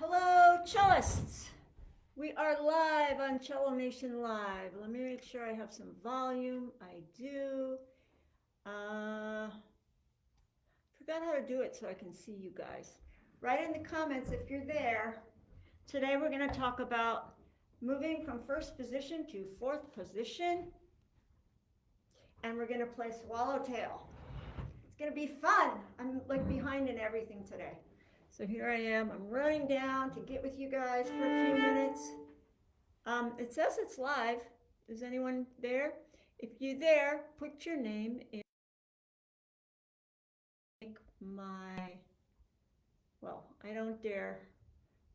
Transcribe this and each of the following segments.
Hello, cellists. We are live on Cello Nation Live. Let me make sure I have some volume. I do. Forgot how to do it so I can see you guys. Write in the comments if you're there. Today we're going to talk about moving from first position to fourth position. And we're going to play swallowtail. It's going to be fun. I'm like behind in everything today. So here I am. I'm running down to get with you guys for a few minutes. It says it's live. Is anyone there? If you're there, put your name in well, I don't dare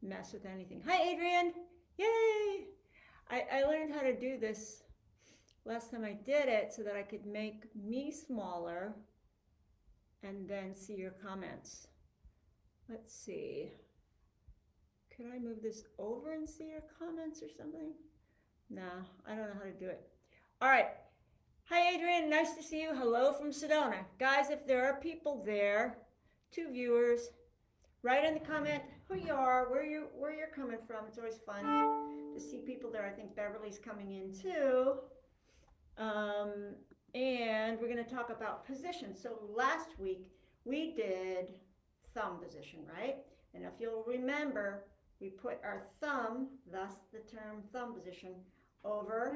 mess with anything. Hi, Adrian. Yay! I learned how to do this last time I did it so that I could make me smaller and then see your comments. Let's see. Could I move this over and see your comments or something? Nah, I don't know how to do it. All right. Hi, Adrian. Nice to see you. Hello from Sedona. Guys, if there are people there, 2 viewers, write in the comment who you are, where you're coming from. It's always fun to see people there. I think Beverly's coming in too. And we're going to talk about positions. So last week we did thumb position, right? And if you'll remember, we put our thumb, thus the term thumb position, over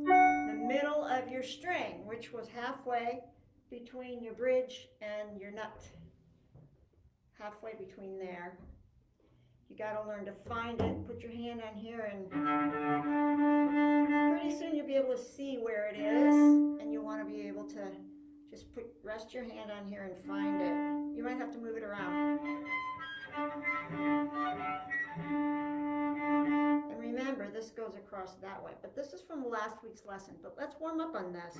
the middle of your string, which was halfway between your bridge and your nut. Halfway between there. You got to learn to find it. Put your hand on here, and pretty soon you'll be able to see where it is, and you want to be able to just rest your hand on here and find it. You might have to move it around. And remember, this goes across that way. But this is from last week's lesson. But let's warm up on this.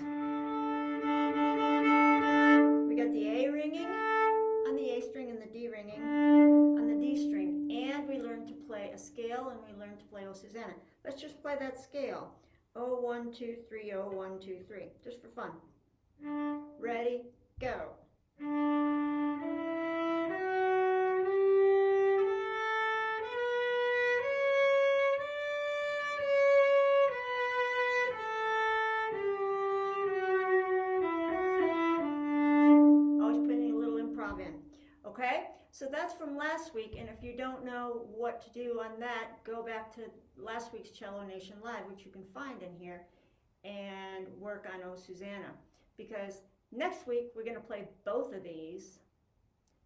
We got the A ringing on the A string and the D ringing on the D string. And we learned to play a scale, and we learned to play O Susanna. Let's just play that scale. O, 1, 2, 3, O, 1, 2, 3. Just for fun. Ready, go. Always putting a little improv in. Okay? So that's from last week, and if you don't know what to do on that, go back to last week's Cello Nation Live, which you can find in here, and work on O Susanna. Because next week we're going to play both of these,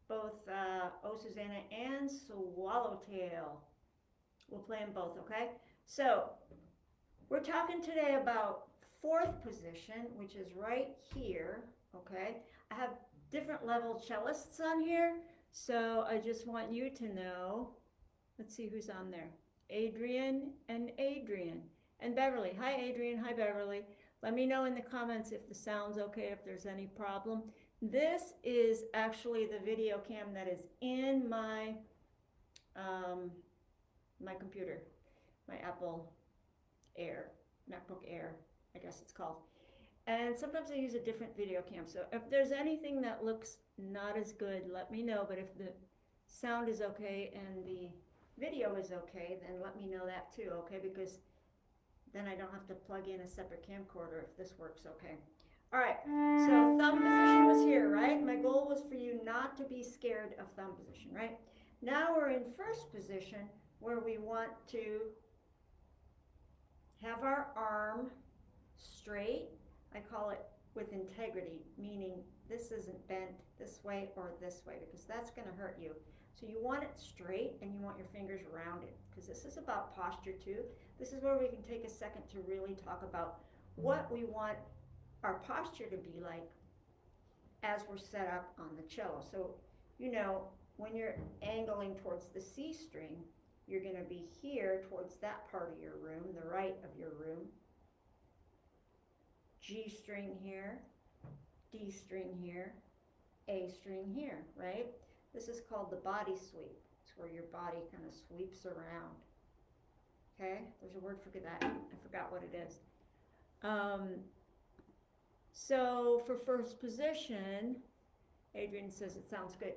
both O Susanna and Swallowtail. We'll play them both, okay? So we're talking today about fourth position, which is right here, okay? I have different level cellists on here, so I just want you to know. Let's see who's on there. Adrian and Adrian. And Beverly. Hi, Adrian. Hi, Beverly. Let me know in the comments if the sound's okay, if there's any problem. This is actually the video cam that is in my my computer, my Apple Air, MacBook Air, I guess it's called. And sometimes I use a different video cam. So if there's anything that looks not as good, let me know. But if the sound is okay and the video is okay, then let me know that too, okay? Because then I don't have to plug in a separate camcorder if this works okay. All right, so thumb position was here, right? My goal was for you not to be scared of thumb position, right? Now we're in first position where we want to have our arm straight. I call it with integrity, meaning this isn't bent this way or this way, because that's going to hurt you. So you want it straight, and you want your fingers rounded, because this is about posture too. This is where we can take a second to really talk about what we want our posture to be like as we're set up on the cello. So, you know, when you're angling towards the C string, you're going to be here towards that part of your room, the right of your room. G string here, D string here, A string here, right? This is called the body sweep. It's where your body kind of sweeps around. Okay, there's a word for that. I forgot what it is. So for first position, Adrian says it sounds good.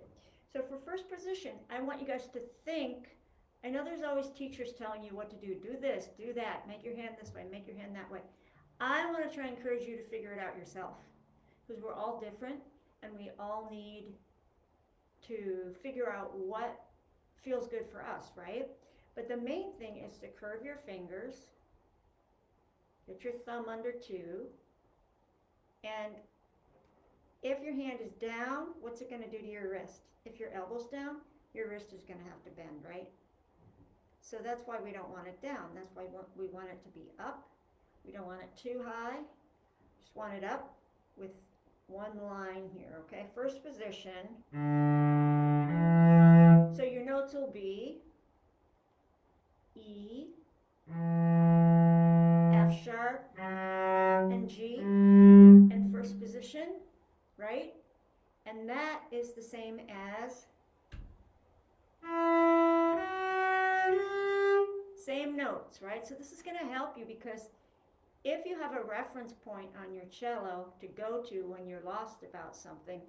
So So for first position, I want you guys to think. I know there's always teachers telling you what to do. Do this, do that, make your hand this way, make your hand that way. I want to try and encourage you to figure it out yourself, because we're all different and we all need to figure out what feels good for us, right? But the main thing is to curve your fingers, get your thumb under 2, and if your hand is down, what's it going to do to your wrist? If your elbow's down, your wrist is going to have to bend, right? So that's why we don't want it down. That's why we want it to be up. We don't want it too high. Just want it up with one line here, okay? First position. So your notes will be E, F sharp, and G in first position, right? And that is the same as same notes, right? So this is going to help you, because if you have a reference point on your cello to go to when you're lost about something,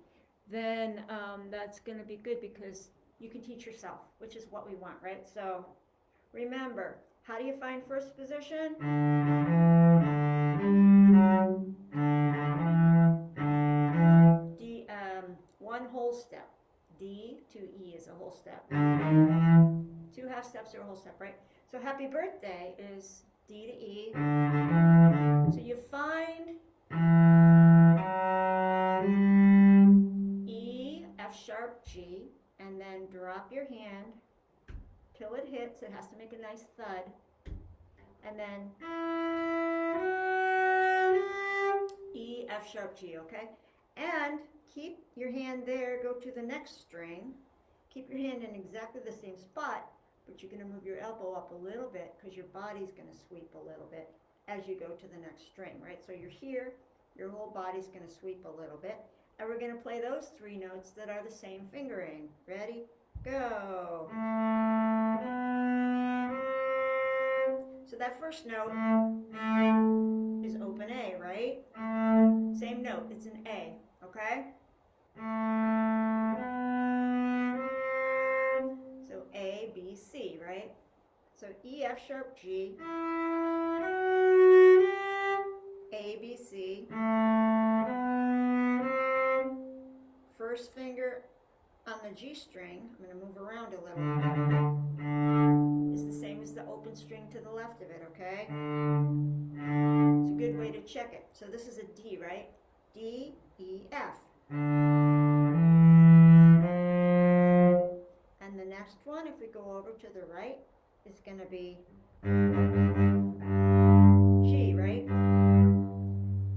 then that's going to be good, because you can teach yourself, which is what we want, right? So remember, how do you find first position? D, one whole step. D to E is a whole step. 2 half steps are a whole step, right? So happy birthday is D to E. So you find E, F sharp, G, and then drop your hand till it hits. It has to make a nice thud. And then E, F sharp, G, okay? And keep your hand there, go to the next string. Keep your hand in exactly the same spot, but you're going to move your elbow up a little bit, because your body's going to sweep a little bit as you go to the next string, right? So you're here, your whole body's going to sweep a little bit, and we're going to play those 3 notes that are the same fingering. Ready? Go! So that first note is open A, right? Same note, it's an A, okay? So A, B, C, right? So E, F sharp, G, A, B, C. First finger on the G string, I'm going to move around a little, is the same as the open string to the left of it, okay? It's a good way to check it. So this is a D, right? D, E, F. And the next one, if we go over to the right, is going to be G, right?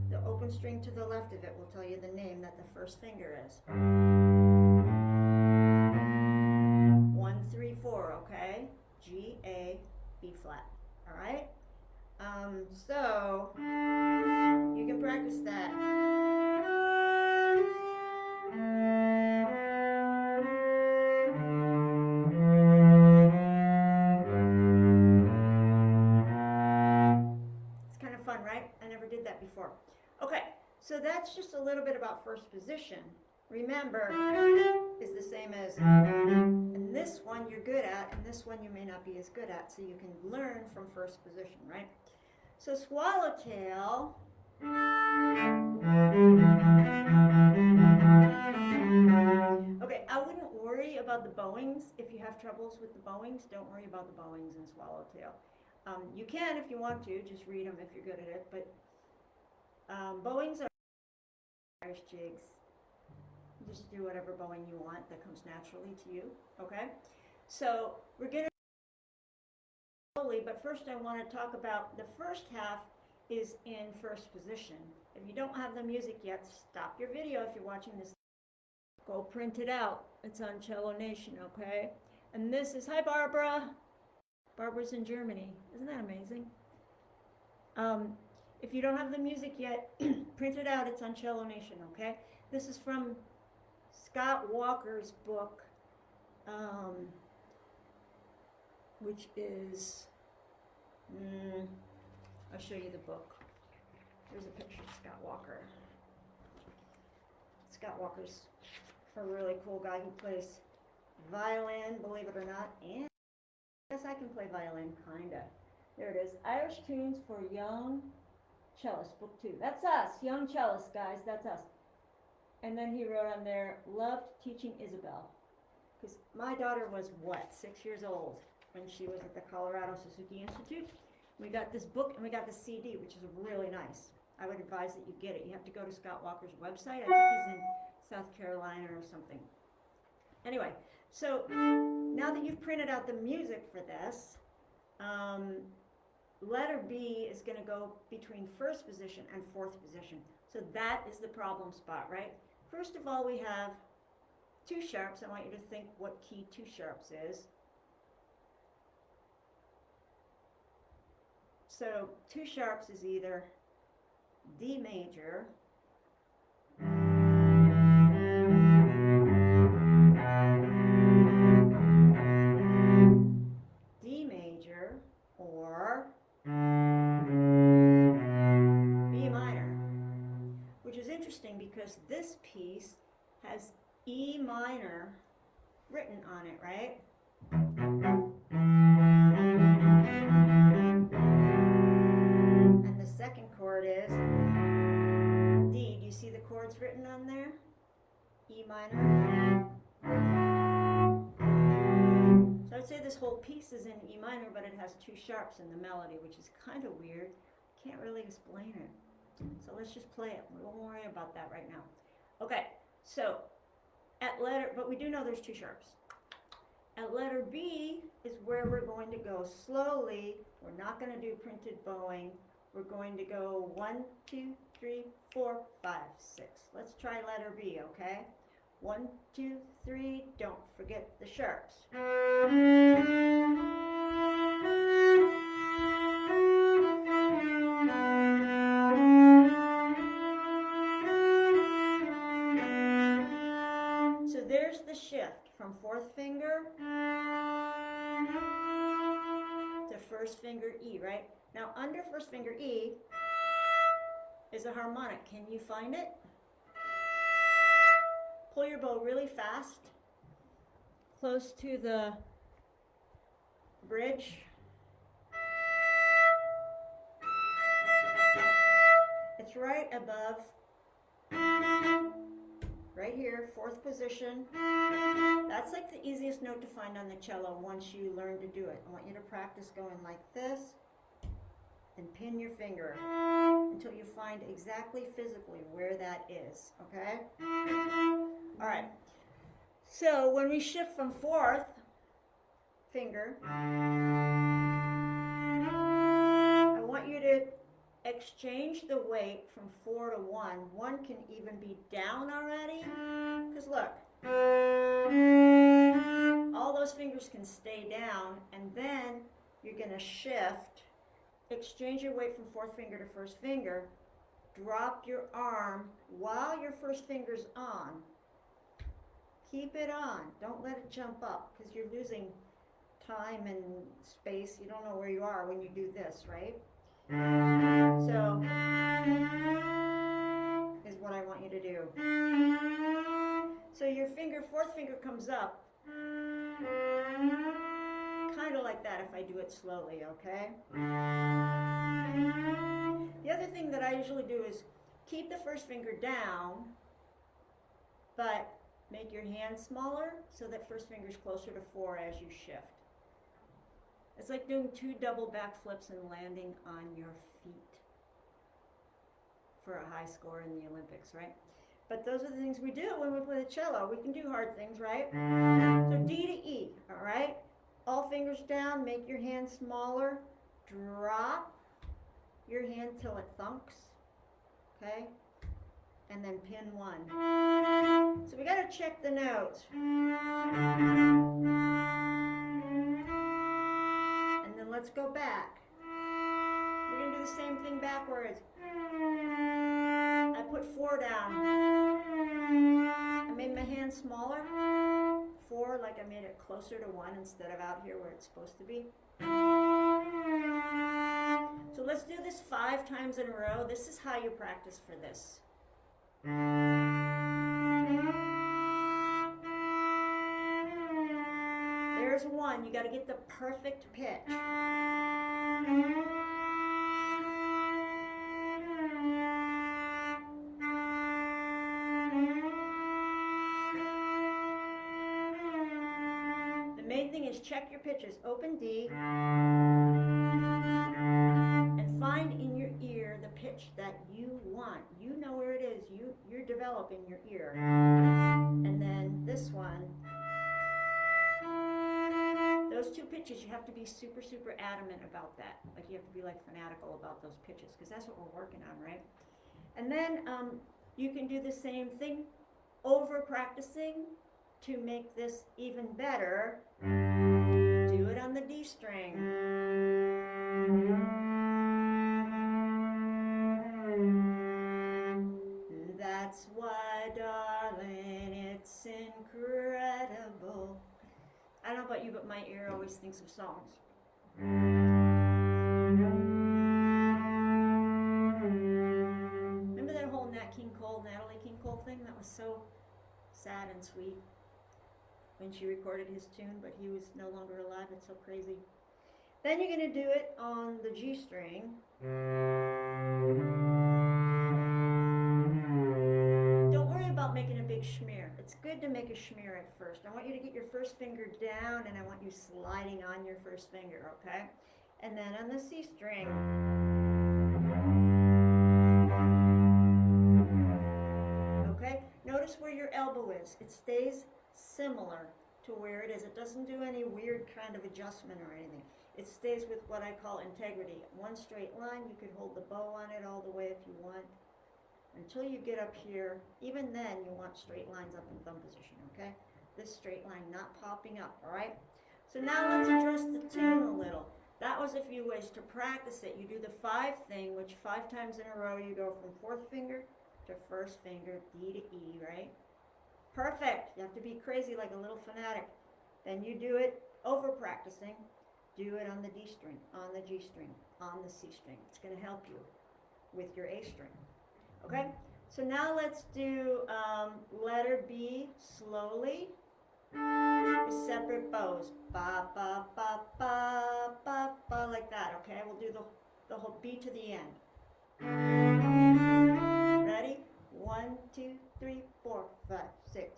The open string to the left of it will tell you the name that the first finger is. 1, 3, 4, okay? G, A, B flat, all right? So you can practice that. It's kind of fun, right? I never did that before. Okay, so that's just a little bit about first position. Remember, is the same as, and this one you're good at, and this one you may not be as good at, so you can learn from first position, right? So swallowtail. Okay, I wouldn't worry about the bowings. If you have troubles with the bowings, don't worry about the bowings in swallowtail. You can if you want to, just read them if you're good at it, but bowings are Irish jigs. Just do whatever bowing you want that comes naturally to you, okay? So we're going to slowly, but first I want to talk about the first half is in first position. If you don't have the music yet, stop your video if you're watching this. Go print it out. It's on Cello Nation, okay? And this is, hi Barbara. Barbara's in Germany. Isn't that amazing? If you don't have the music yet, print it out. It's on Cello Nation, okay? This is from Scott Walker's book, which is, I'll show you the book. Here's a picture of Scott Walker. Scott Walker's a really cool guy who plays violin, believe it or not, and I guess I can play violin, kinda. There it is, Irish Tunes for Young Cellists, book 2. That's us, young cellists, guys, that's us. And then he wrote on there, loved teaching Isabel. Because my daughter was, what, 6 years old when she was at the Colorado Suzuki Institute. We got this book and we got the CD, which is really nice. I would advise that you get it. You have to go to Scott Walker's website. I think he's in South Carolina or something. Anyway, so now that you've printed out the music for this, letter B is going to go between first position and fourth position. So that is the problem spot, right? First of all, we have 2 sharps. I want you to think what key 2 sharps is. So 2 sharps is either D major, D major, or B minor, which is interesting because this piece has E minor written on it, right? And the second chord is D. Do you see the chords written on there? E minor. So I'd say this whole piece is in E minor, but it has 2 sharps in the melody, which is kind of weird. Can't really explain it. So let's just play it. We won't worry about that right now. Okay, so at letter, but we do know there's 2 sharps. At letter B is where we're going to go slowly. We're not going to do printed bowing. We're going to go 1, 2, 3, 4, 5, 6. Let's try letter B, okay? 1, 2, 3, don't forget the sharps. So there's the shift from 4th finger to 1st finger E, right? Now under 1st finger E is a harmonic. Can you find it? Pull your bow really fast, close to the bridge. It's right above, right here, 4th position. That's like the easiest note to find on the cello once you learn to do it. I want you to practice going like this and pin your finger until you find exactly physically where that is, okay? All right, so when we shift from 4th finger, I want you to exchange the weight from 4 to 1. 1 can even be down already, because look, all those fingers can stay down, and then you're going to shift, exchange your weight from 4th finger to 1st finger, drop your arm while your 1st finger's on. Keep it on. Don't let it jump up, because you're losing time and space. You don't know where you are when you do this, right? So, is what I want you to do. So your finger, 4th finger comes up, kind of like that if I do it slowly, okay? The other thing that I usually do is keep the 1st finger down, but make your hand smaller so that 1st finger's closer to 4 as you shift. It's like doing 2 double backflips and landing on your feet for a high score in the Olympics, right? But those are the things we do when we play the cello. We can do hard things, right? So D to E, all right? All fingers down, make your hand smaller, drop your hand till it thunks, okay? And then pin 1. So we gotta check the notes. And then let's go back. We're gonna do the same thing backwards. I put 4 down. I made my hand smaller. 4, like I made it closer to 1 instead of out here where it's supposed to be. So let's do this 5 times in a row. This is how you practice for this. there's one. You got to get the perfect pitch. The main thing is check your pitches. Open D and find in your ear the pitch that you want. You know where it is. You're developing your ear. And then this one. Those two pitches, you have to be super, super adamant about that. Like you have to be like fanatical about those pitches because that's what we're working on, right? And then you can do the same thing, over practicing to make this even better. Do it on the D string. That's why, darling, it's incredible. I don't know about you, but my ear always thinks of songs. Remember that whole Natalie King Cole thing? That was so sad and sweet when she recorded his tune, but he was no longer alive. It's so crazy. Then you're going to do it on the G string. Don't worry about making a big schmear. It's good to make a schmear at first. I want you to get your first finger down, and I want you sliding on your first finger, okay? And then on the C string. Okay? Notice where your elbow is. It stays similar to where it is. It doesn't do any weird kind of adjustment or anything. It stays with what I call integrity. One straight line. You could hold the bow on it all the way if you want. Until you get up here, even then you want straight lines up in thumb position, okay? This straight line not popping up, all right? So now let's address the tune a little. That was a few ways to practice it. You do the 5 thing, which 5 times in a row you go from 4th finger to 1st finger, D to E, right? Perfect. You have to be crazy like a little fanatic. Then you do it over practicing. Do it on the D string, on the G string, on the C string. It's going to help you with your A string. Okay, so now let's do letter B slowly with separate bows. Ba, ba, ba, ba, ba, ba, like that, okay? We'll do the whole B to the end. Ready? 1, 2, 3, 4, 5, 6.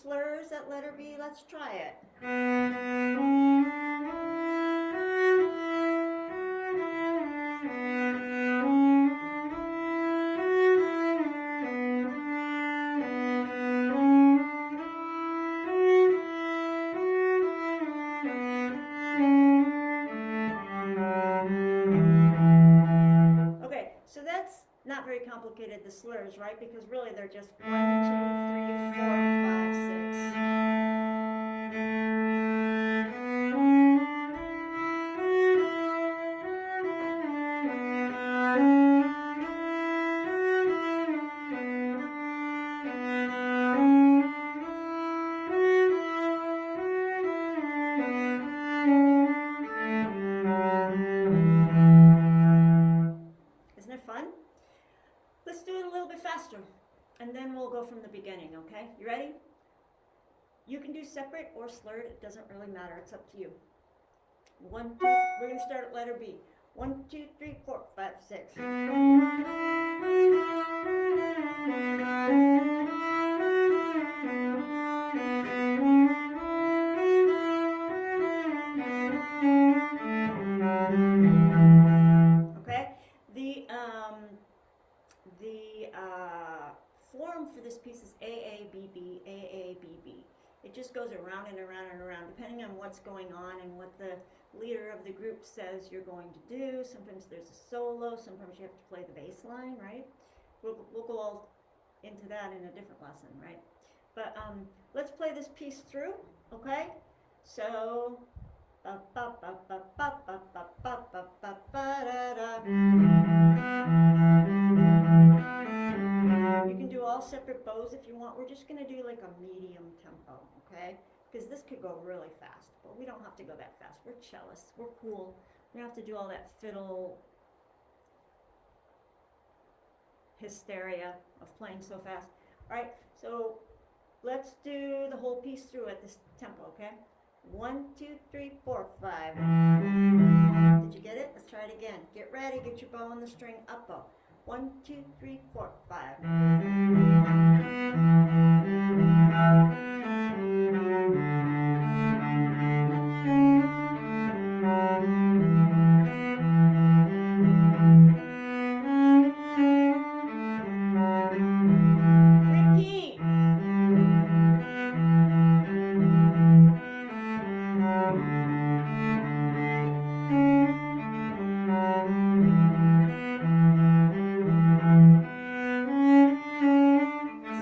Slurs at letter B, let's try it. Okay, so that's not very complicated, the slurs, right? Because really they're just 1, 2, 3, 4, 5, 6. Isn't it fun? Let's do it a little bit faster, and then we'll go from the beginning, okay? You ready? You can do separate or slurred. It doesn't really matter. It's up to you. 1, 2, we're going to start at letter B. 1, 2, 3, 4, 5, 6. Okay? The form for this piece is AABB, AABB. It just goes around and around and around, depending on what's going on and what the leader of the group says you're going to do. Sometimes there's a solo, sometimes you have to play the bass line, right? We'll go all into that in a different lesson, right? But let's play this piece through, okay? So, ba ba ba ba ba ba ba ba ba ba da da. tempos if you want. We're just going to do like a medium tempo, okay? Because this could go really fast, but we don't have to go that fast. We're cellists. We're cool. We don't have to do all that fiddle hysteria of playing so fast. All right, so let's do the whole piece through at this tempo, okay? 1, 2, 3, 4, 5. Did you get it? Let's try it again. Get ready. Get your bow on the string up bow. 1, 2, 3, 4, 5. Repeat.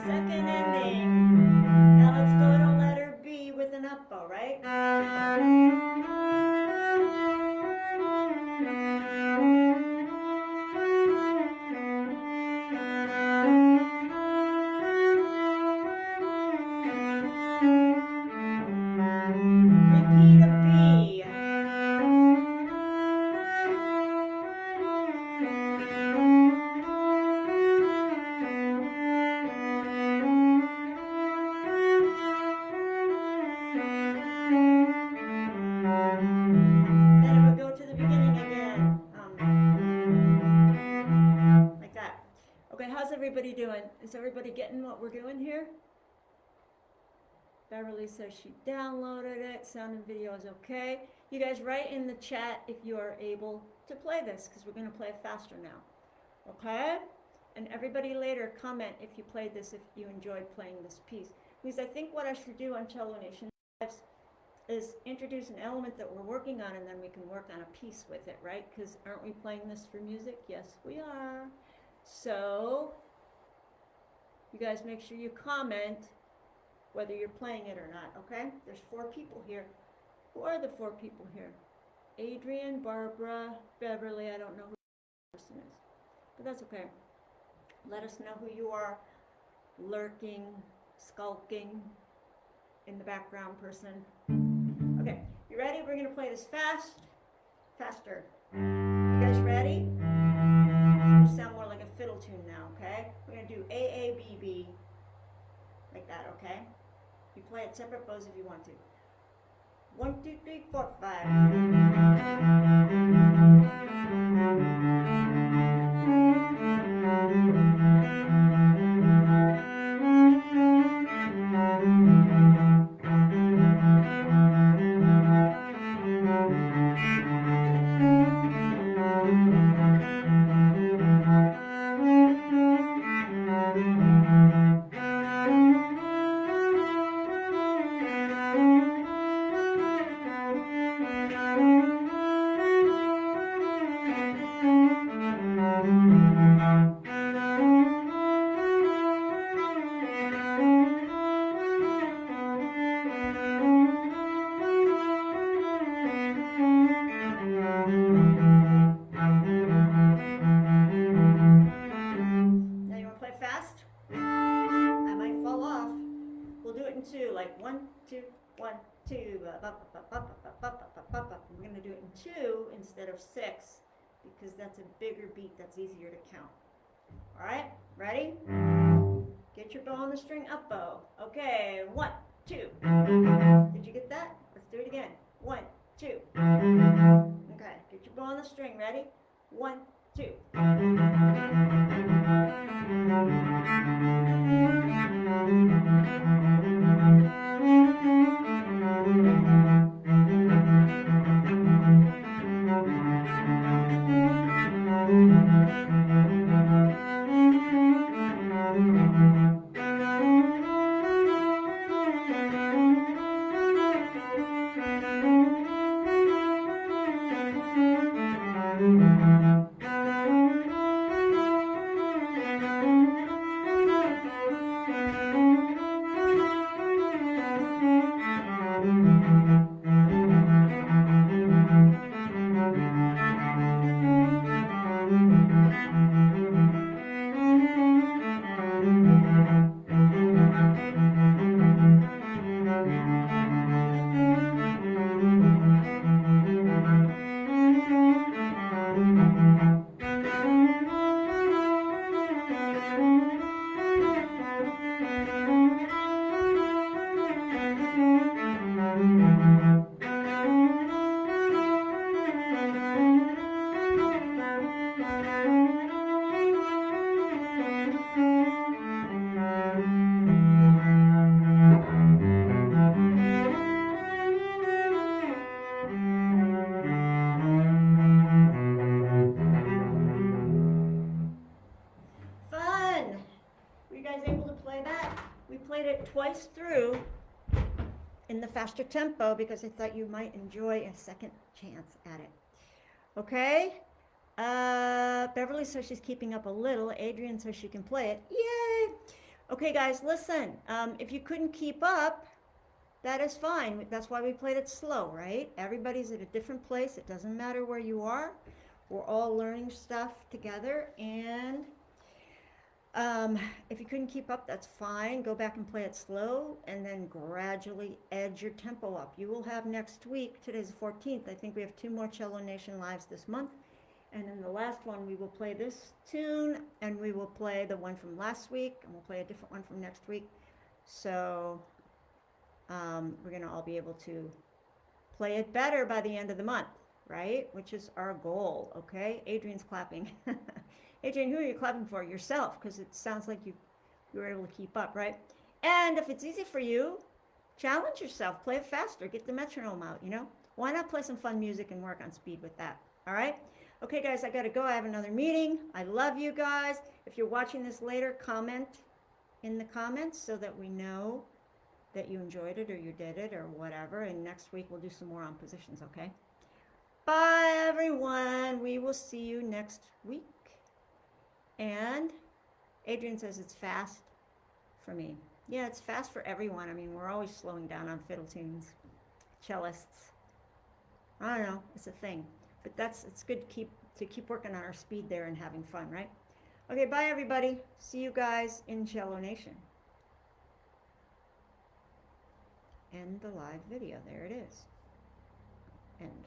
Second ending. Now let's go to letter B with an up bow, right? Repeat of B. Then it would go to the beginning again. Like that. Okay, how's everybody doing? Is everybody getting what we're doing here? Beverly says she downloaded it. Sound and video is okay. You guys write in the chat if you are able to play this, because we're going to play it faster now. Okay? And everybody later comment if you played this, if you enjoyed playing this piece. Because I think what I should do on Cello Nation is introduce an element that we're working on, and then we can work on a piece with it, right? Because aren't we playing this for music? Yes, we are. So you guys make sure you comment whether you're playing it or not, okay? There's 4 people here. Who are the 4 people here? Adrian, Barbara, Beverly. I don't know who the person is, but that's okay. Let us know who you are, lurking, skulking, in the background person. Okay, you ready? We're gonna play this faster. You guys ready? You sound more like a fiddle tune now, okay? We're gonna do A, A, B, B, like that, okay? You play it separate bows if you want to. 1, 2, 3, 4, 5. Like 1, 2, 1, 2. We're going to do it in 2 instead of 6 because that's a bigger beat that's easier to count. All right, ready? Get your bow on the string up bow. Okay, 1, 2. Did you get that? Let's do it again. 1, 2. Okay, get your bow on the string. Ready? 1, 2. twice through in the faster tempo because I thought you might enjoy a second chance at it. Okay? Beverly says she's keeping up a little. Adrian says she can play it. Yay! Okay, guys, listen. If you couldn't keep up, that is fine. That's why we played it slow, right? Everybody's at a different place. It doesn't matter where you are. We're all learning stuff together. And if you couldn't keep up, that's fine. Go back and play it slow and then gradually edge your tempo up. You will have next week, today's the 14th, I think we have 2 more Cello Nation lives this month. And then the last one, we will play this tune and we will play the one from last week and we'll play a different one from next week. So we're going to all be able to play it better by the end of the month, right? Which is our goal, okay? Adrian's clapping. Adrian, who are you clapping for? Yourself, because it sounds like you were able to keep up, right? And if it's easy for you, challenge yourself. Play it faster. Get the metronome out, you know? Why not play some fun music and work on speed with that, all right? Okay, guys, I got to go. I have another meeting. I love you guys. If you're watching this later, comment in the comments so that we know that you enjoyed it or you did it or whatever. And next week, we'll do some more on positions, okay? Bye, everyone. We will see you next week. And Adrian says it's fast for me. Yeah, it's fast for everyone. I mean, we're always slowing down on fiddle tunes, cellists. I don't know, it's a thing. But it's good to keep working on our speed there and having fun, right? Okay, bye everybody. See you guys in Cello Nation. End the live video. There it is. End.